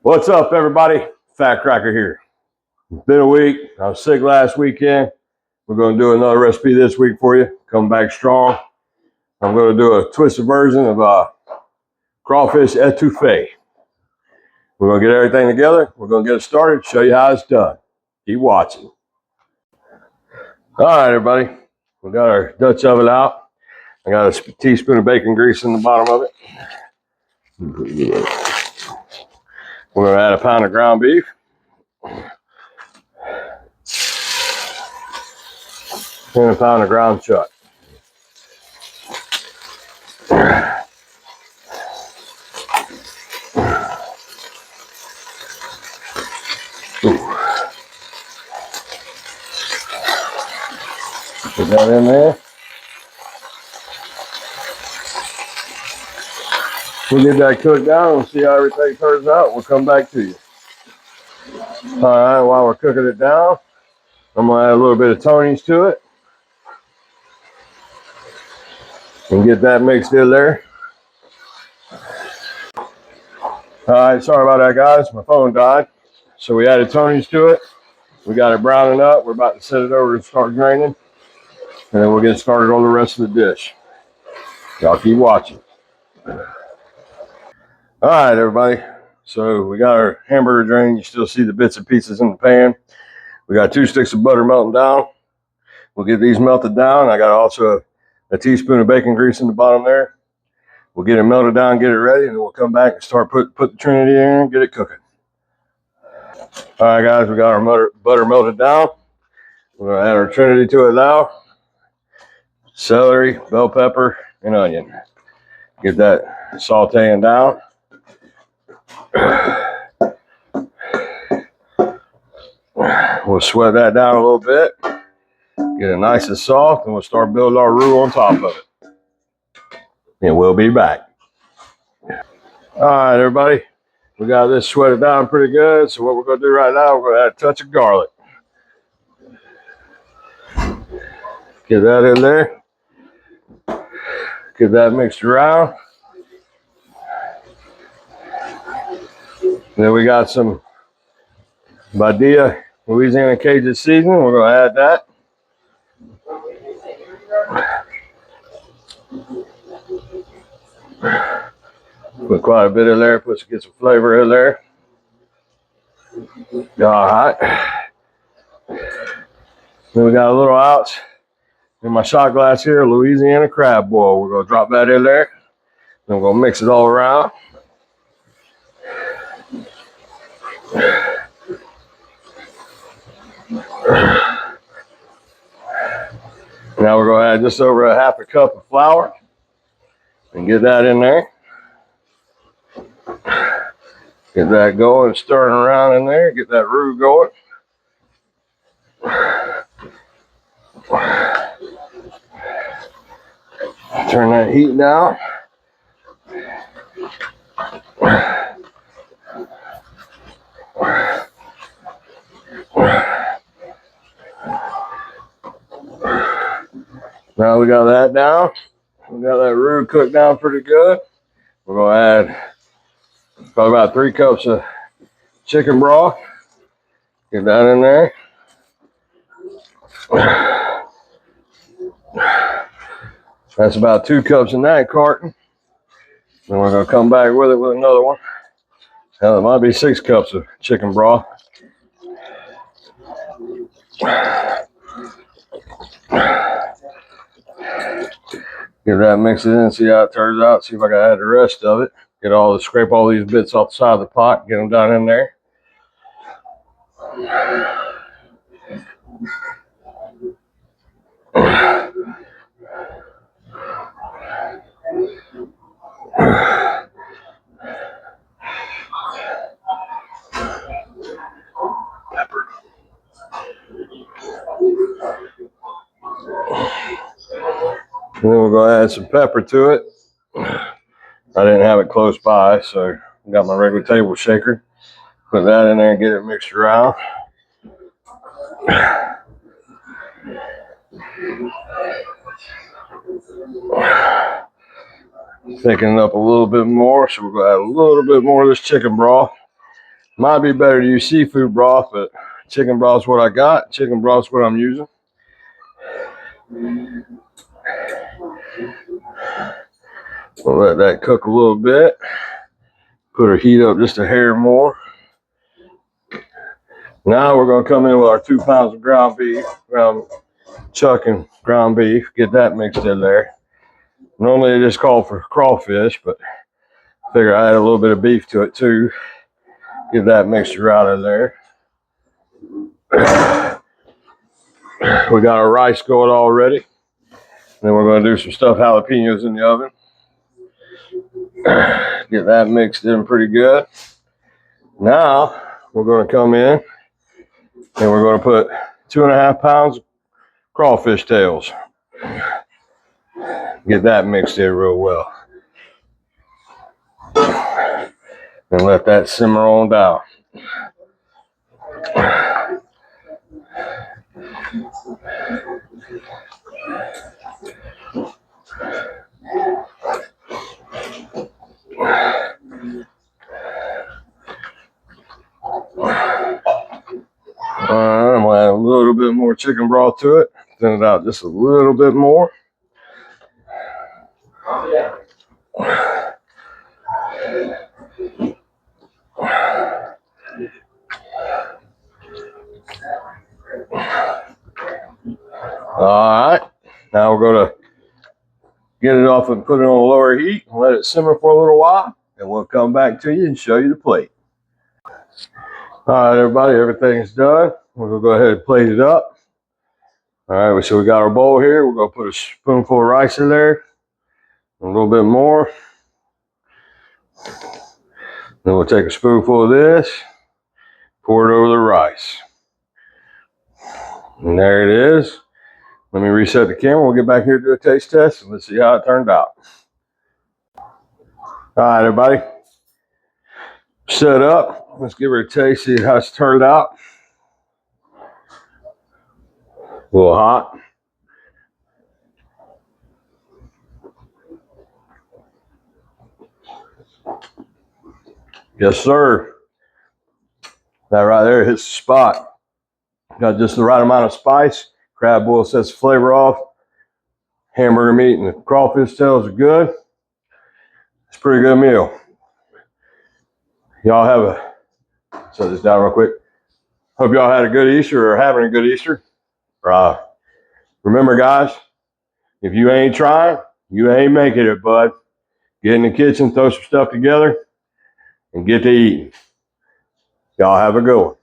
What's up, everybody? Fat Cracker here. It's been a week. I was sick last weekend. We're going to do another recipe this week for you. Come back strong. I'm going to do a twisted version of Crawfish Etoufee. We're going to get everything together. We're going to get it started, show you how it's done. Keep watching. All right, everybody. We got our Dutch oven out. I got a teaspoon of bacon grease in the bottom of it. We're going to add a pound of ground beef. And a pound of ground chuck. Put that in there. We'll get that cooked down and see how everything turns out. We'll come back to you. All right, while we're cooking it down, I'm going to add a little bit of Tony's to it. And get that mixed in there. All right, sorry about that, guys. My phone died. So we added Tony's to it. We got it browning up. We're about to set it over and start draining. And then we'll get started on the rest of the dish. Y'all keep watching. All right, everybody. So we got our hamburger drain. You still see the bits and pieces in the pan. We got 2 sticks of butter melting down. We'll get these melted down. I got also a teaspoon of bacon grease in the bottom there. We'll get it melted down, get it ready, and then we'll come back and start put the Trinity in and get it cooking. All right, guys, we got our butter melted down. We're going to add our Trinity to it now. Celery, bell pepper, and onion. Get that sauteing down. We'll sweat that down a little bit. Get it nice and soft, and we'll start building our roux on top of it. And we'll be back. All right, everybody. We got this sweated down pretty good. So what we're going to do right now, we're going to add a touch of garlic. Get that in there. Get that mixed around. Then we got some Badia Louisiana Cajun seasoning. We're going to add that. Put quite a bit in there. Get some flavor in there. All right. Then we got a little ounce in my shot glass here, Louisiana crab boil. We're going to drop that in there. Then we're going to mix it all around. Now we're going to add just over a half a cup of flour and get that in there. Get that going, stirring around in there. Get that roux going. Turn that heat down. Now we got that down. We got that roux cooked down pretty good. We're going to add probably about 3 cups of chicken broth. Get that in there. That's about 2 cups in that carton. Then we're going to come back with it with another one. Hell, it might be 6 cups of chicken broth. Get that mixed in, see how it turns out. See if I can add the rest of it. Scrape all these bits off the side of the pot. Get them down in there. Pepper. And then we're going to add some pepper to it. I didn't have it close by, so I got my regular table shaker. Put that in there and get it mixed around. Thickening up a little bit more, so we're going to add a little bit more of this chicken broth. Might be better to use seafood broth, but chicken broth's what I got. Chicken broth's what I'm using. We'll let that cook a little bit. Put our heat up just a hair more. Now we're going to come in with our 2 pounds of ground beef, ground chuck and ground beef. Get that mixed in there. Normally they just call for crawfish, but I figure I add a little bit of beef to it too. Get that mixture out of there. We got our rice going already. Then we're going to do some stuffed jalapenos in the oven. Get that mixed in pretty good. Now we're going to come in and we're going to put 2.5 pounds of crawfish tails. Get that mixed in real well. And let that simmer on down. I'm going to add a little bit more chicken broth to it. Thin it out just a little bit more. All right, now we're going to get it off and put it on a lower heat and let it simmer for a little while, and we'll come back to you and show you the plate. All right, everybody, everything's done. We're going to go ahead and plate it up. All right, so we got our bowl here. We're going to put a spoonful of rice in there, a little bit more. Then we'll take a spoonful of this, pour it over the rice. And there it is. Let me reset the camera. We'll get back here to do a taste test and let's see how it turned out. All right, everybody. Set up. Let's give her a taste, see how it's turned out. A little hot. Yes, sir. That right there hits the spot. Got just the right amount of spice. Crab boil sets the flavor off. Hamburger meat and the crawfish tails are good. It's a pretty good meal. Y'all have a, set this down real quick. Hope y'all had a good Easter or having a good Easter. Remember, guys, if you ain't trying, you ain't making it, bud. Get in the kitchen, throw some stuff together, and get to eating. Y'all have a good one.